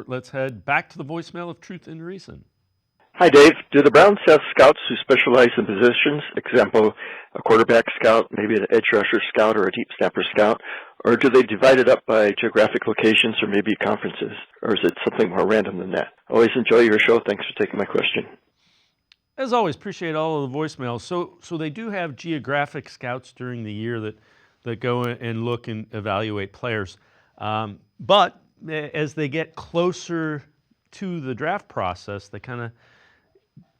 Let's head back to the voicemail of Truth and Reason. Hi, Dave. Do the Browns have scouts who specialize in positions? Example, a quarterback scout, maybe an edge rusher scout, or a deep snapper scout? Or do they divide it up by geographic locations or maybe conferences? Or is it something more random than that? Always enjoy your show. Thanks for taking my question. As always, appreciate all of the voicemails. So they do have geographic scouts during the year that go and look and evaluate players. But as they get closer to the draft process, they kind of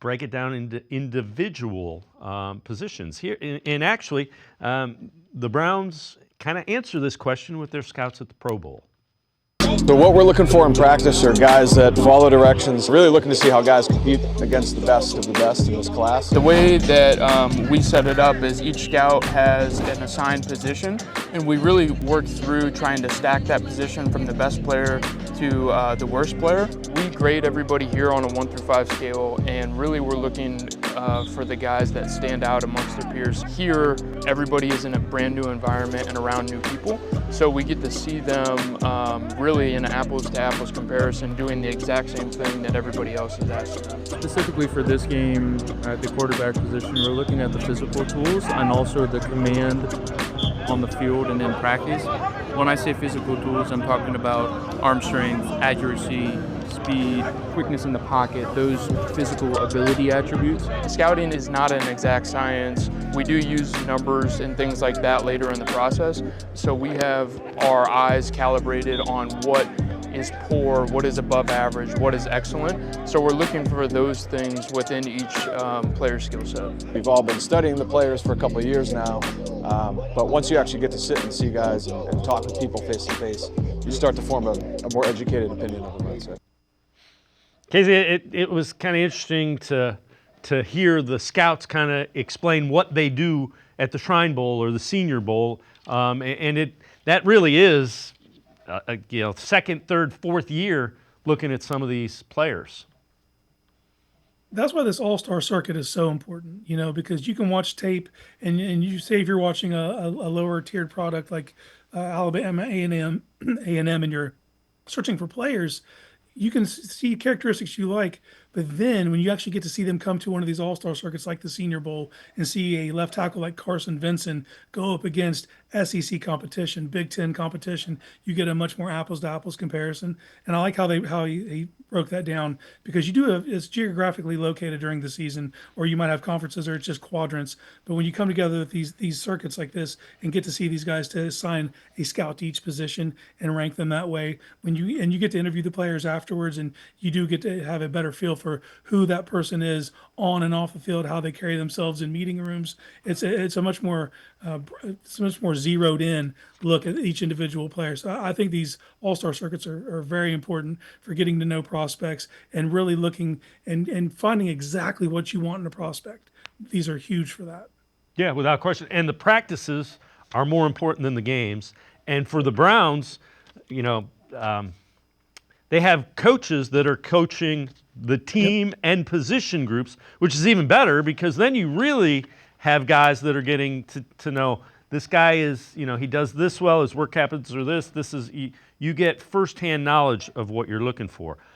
break it down into individual positions. Here, and actually, the Browns kind of answer this question with their scouts at the Pro Bowl. So what we're looking for in practice are guys that follow directions, really looking to see how guys compete against the best of the best in this class. The way that we set it up is each scout has an assigned position, and we really work through trying to stack that position from the best player to the worst player. We grade everybody here on a 1 through 5 scale, and really we're looking for the guys that stand out amongst their peers. Here, everybody is in a brand new environment and around new people, so we get to see them really in an apples-to-apples comparison doing the exact same thing that everybody else is asking them. Specifically for this game at the quarterback position, we're looking at the physical tools and also the command on the field and in practice. When I say physical tools, I'm talking about arm strength, accuracy, speed, quickness in the pocket, those physical ability attributes. Scouting is not an exact science. We do use numbers and things like that later in the process. So we have our eyes calibrated on what is poor, what is above average, what is excellent. So we're looking for those things within each player's skill set. We've all been studying the players for a couple of years now, but once you actually get to sit and see guys and talk with people face to face, you start to form a more educated opinion of them, I'd say. Casey, it was kind of interesting to hear the scouts kind of explain what they do at the Shrine Bowl or the Senior Bowl, and that really is second, third, fourth year looking at some of these players. That's why this all-star circuit is so important, because you can watch tape and you say if you're watching a lower tiered product like Alabama A&M, and you're searching for players, you can see characteristics you like, but then when you actually get to see them come to one of these all-star circuits like the Senior Bowl and see a left tackle like Carson Vinson go up against SEC competition, Big Ten competition, you get a much more apples-to-apples comparison. And I like how he broke that down, because it's geographically located during the season, or you might have conferences or it's just quadrants. But when you come together with these circuits like this and get to see these guys to assign a scout to each position and rank them that way, you get to interview the players afterwards, and you do get to have a better feel for who that person is on and off the field, how they carry themselves in meeting rooms. It's a much more zeroed in look at each individual player. So I think these all-star circuits are very important for getting to know prospects and really looking and finding exactly what you want in a prospect. These are huge for that. Yeah, without question. And the practices are more important than the games. And for the Browns, they have coaches that are coaching the team and position groups, which is even better, because then you really have guys that are getting to know this guy is, he does this well, his work habits are this is, you get firsthand knowledge of what you're looking for.